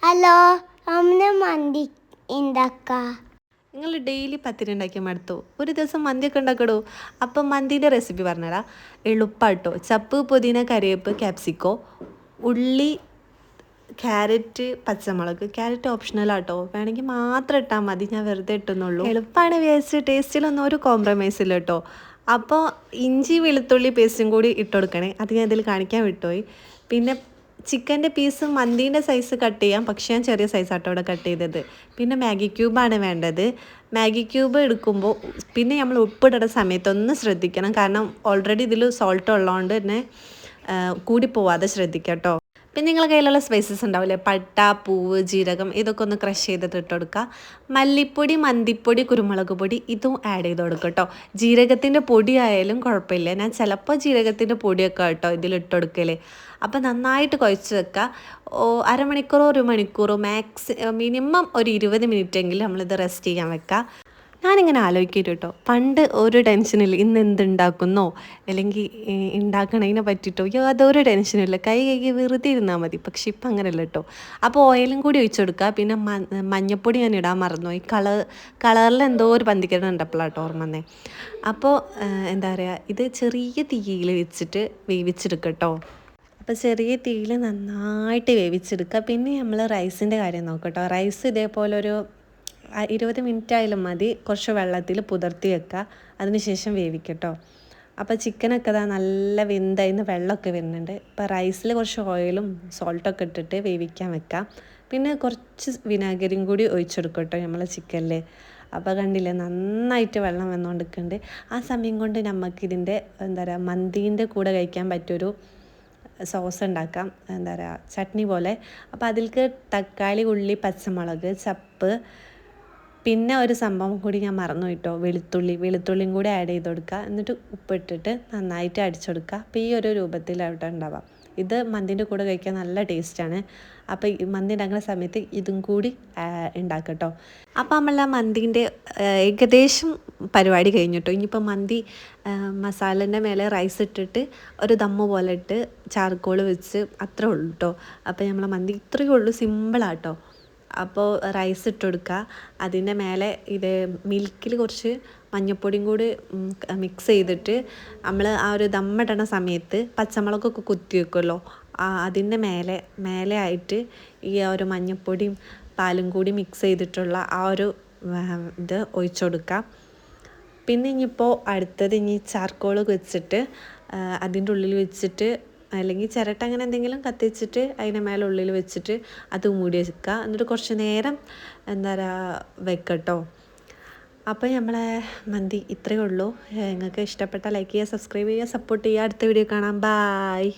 Hello, അമ്മ മന്തി ഉണ്ടാക്കാം. നിങ്ങൾ ഡെയിലി പത്തിരി ഉണ്ടാക്കിയാൽ മടുത്തോ? ഒരു ദിവസം മന്തിയൊക്കെ ഉണ്ടാക്കടോ. അപ്പം മന്തിൻ്റെ റെസിപ്പി പറഞ്ഞുതരാം. എളുപ്പാട്ടോ. ചപ്പ്, പുതിന, കറിവേപ്പ്, ക്യാപ്സിക്കോ, ഉള്ളി, ക്യാരറ്റ്, പച്ചമുളക്. ക്യാരറ്റ് ഓപ്ഷണലാട്ടോ, വേണമെങ്കിൽ മാത്രം ഇട്ടാൽ മതി, ഞാൻ വെറുതെ ഇട്ടെന്നുള്ളൂ. എളുപ്പമാണ് വിചാരിച്ച് ടേസ്റ്റിലൊന്നും ഒരു കോംപ്രമൈസ് ഇല്ല കേട്ടോ. അപ്പോൾ ഇഞ്ചി വെളുത്തുള്ളി പേസ്റ്റും കൂടി ഇട്ട് കൊടുക്കണേ, അത് ഞാൻ ഇതിൽ കാണിക്കാൻ വിട്ടുപോയി. പിന്നെ ചിക്കൻ്റെ പീസ് മന്തീൻ്റെ സൈസ് കട്ട് ചെയ്യാം, പക്ഷേ ഞാൻ ചെറിയ സൈസാട്ടോ ഇവിടെ കട്ട് ചെയ്തത്. പിന്നെ മാഗി ക്യൂബാണ് വേണ്ടത്. മാഗി ക്യൂബ് എടുക്കുമ്പോൾ പിന്നെ നമ്മൾ ഉപ്പിടുന്ന സമയത്ത് ഒന്ന് ശ്രദ്ധിക്കണം, കാരണം ഓൾറെഡി ഇതിൽ സോൾട്ട് ഉള്ളതുകൊണ്ട് തന്നെ കൂടി പോവാതെ ശ്രദ്ധിക്കാം കേട്ടോ. പിന്നെ നിങ്ങളുടെ കയ്യിലുള്ള സ്പൈസസ് ഉണ്ടാവില്ലേ, പട്ട, പൂവ്, ജീരകം, ഇതൊക്കെ ഒന്ന് ക്രഷ് ചെയ്തിട്ട് ഇട്ട് കൊടുക്കുക. മല്ലിപ്പൊടി, മന്തിപ്പൊടി, കുരുമുളക് പൊടി ഇതും ആഡ് ചെയ്ത് കൊടുക്കുക കേട്ടോ. ജീരകത്തിൻ്റെ പൊടി ആയാലും കുഴപ്പമില്ല, ഞാൻ ചിലപ്പോൾ ജീരകത്തിൻ്റെ പൊടിയൊക്കെ കേട്ടോ ഇതിലിട്ട് കൊടുക്കൽ. അപ്പോൾ നന്നായിട്ട് കുഴച്ച് വെക്കുക. അരമണിക്കൂറോ 1 മണിക്കൂറോ മിനിമം ഒരു 20 മിനിറ്റെങ്കിലും നമ്മളിത് റെസ്റ്റ് ചെയ്യാൻ വെക്കുക. ഞാനിങ്ങനെ ആലോചിക്കും കേട്ടോ, പണ്ട് ഒരു ടെൻഷനില്ല, ഇന്ന് എന്തുണ്ടാക്കുന്നോ അല്ലെങ്കിൽ ഉണ്ടാക്കണതിനെ പറ്റിയിട്ടോ യാതൊരു ടെൻഷനില്ല, കൈ വെറുതെ ഇരുന്നാൽ മതി. പക്ഷെ ഇപ്പം അങ്ങനെയല്ല കേട്ടോ. അപ്പോൾ ഓയിലും കൂടി ഒഴിച്ചു കൊടുക്കുക. പിന്നെ മഞ്ഞപ്പൊടി ഞാൻ ഇടാൻ മറന്നുപോയി. കളറിൽ എന്തോ ഒരു പന്തിക്കരം ഉണ്ടപ്പോഴാട്ടോ ഓർമ്മ വന്നേ. അപ്പോൾ എന്താ പറയുക, ഇത് ചെറിയ തീയിൽ വെച്ചിട്ട് വേവിച്ചെടുക്കുക കേട്ടോ. അപ്പോൾ ചെറിയ തീയിൽ നന്നായിട്ട് വേവിച്ചെടുക്കുക. പിന്നെ നമ്മൾ റൈസിൻ്റെ കാര്യം നോക്കട്ടോ. റൈസ് ഇതേപോലെ ഒരു 20 മിനിറ്റ് ആയാലും മതി, കുറച്ച് വെള്ളത്തിൽ പുതിർത്തി വെക്കുക, അതിനുശേഷം വേവിക്കട്ടോ. അപ്പോൾ ചിക്കനൊക്കെ ഇതാ നല്ല വെന്തായിന്ന് വെള്ളമൊക്കെ വരുന്നുണ്ട്. ഇപ്പോൾ റൈസിൽ കുറച്ച് ഓയിലും സോൾട്ടൊക്കെ ഇട്ടിട്ട് വേവിക്കാൻ വെക്കാം. പിന്നെ കുറച്ച് വിനാഗിരിയും കൂടി ഒഴിച്ചെടുക്കട്ടോ നമ്മൾ ചിക്കനിൽ. അപ്പോൾ കണ്ടില്ലേ, നന്നായിട്ട് വെള്ളം വന്നുകൊണ്ടിരിക്കുന്നുണ്ട്. ആ സമയം കൊണ്ട് നമുക്കിതിൻ്റെ എന്താ പറയുക, മന്തീൻ്റെ കൂടെ കഴിക്കാൻ പറ്റിയൊരു സോസ് ഉണ്ടാക്കാം, എന്താ പറയുക, ചട്നി പോലെ. അപ്പോൾ അതിലേക്ക് തക്കാളി, ഉള്ളി, പച്ചമുളക്, ചപ്പ്, പിന്നെ ഒരു സംഭവം കൂടി ഞാൻ മറന്നു കേട്ടോ, വെളുത്തുള്ളിയും കൂടി ആഡ് ചെയ്ത് കൊടുക്കുക. എന്നിട്ട് ഉപ്പിട്ടിട്ട് നന്നായിട്ട് അടിച്ചെടുക്കുക. അപ്പോൾ ഈ ഒരു രൂപത്തിലായിട്ട് ഉണ്ടാവാം. ഇത് മന്തിൻ്റെ കൂടെ കഴിക്കാൻ നല്ല ടേസ്റ്റാണ്. അപ്പോൾ ഈ മന്തി ഉണ്ടാക്കുന്ന സമയത്ത് ഇതും കൂടി ഉണ്ടാക്കട്ടോ. അപ്പോൾ നമ്മളെ മന്തിൻ്റെ ഏകദേശം പരിപാടി കഴിഞ്ഞിട്ടോ. ഇനിയിപ്പോൾ മന്തി മസാലേൻ്റെ മേലെ റൈസ് ഇട്ടിട്ട് ഒരു ദമ്മ് പോലെ ഇട്ട് ചാർക്കോൾ വെച്ച് അത്രേ ഉള്ളൂ കേട്ടോ. അപ്പോൾ നമ്മളെ മന്തി ഇത്രയേ ഉള്ളൂ, സിമ്പിളാട്ടോ. അപ്പോൾ റൈസ് ഇട്ട് കൊടുക്കുക. അതിൻ്റെ മേലെ ഇത് മിൽക്കിൽ കുറച്ച് മഞ്ഞൾപ്പൊടിയും കൂടി മിക്സ് ചെയ്തിട്ട് നമ്മൾ ആ ഒരു ദമ്മിടണ സമയത്ത് പച്ചമുളകൊക്കെ കുത്തി വെക്കുമല്ലോ, അതിൻ്റെ മേലെ ആയിട്ട് ഈ ഒരു മഞ്ഞൾപ്പൊടിയും പാലും കൂടി മിക്സ് ചെയ്തിട്ടുള്ള ആ ഒരു ഇത് ഒഴിച്ചു കൊടുക്കുക. പിന്നെ ഇനിയിപ്പോൾ അടുത്തത് ചാർക്കോൾ വെച്ചിട്ട് അതിൻ്റെ ഉള്ളിൽ വെച്ചിട്ട്, അല്ലെങ്കിൽ ചിരട്ട അങ്ങനെ എന്തെങ്കിലും കത്തിച്ചിട്ട് അതിൻ്റെ മേലെ ഉള്ളിൽ വെച്ചിട്ട് അത് മൂടി വെക്കുക. എന്നിട്ട് കുറച്ച് നേരം എന്താ പറയുക വെക്കട്ടോ. അപ്പോൾ നമ്മളെ മന്തി ഇത്രയേ ഉള്ളൂ. നിങ്ങൾക്ക് ഇഷ്ടപ്പെട്ടാൽ ലൈക്ക് ചെയ്യുക, സബ്സ്ക്രൈബ് ചെയ്യുക, സപ്പോർട്ട് ചെയ്യുക. അടുത്ത വീഡിയോ കാണാം. ബായ്.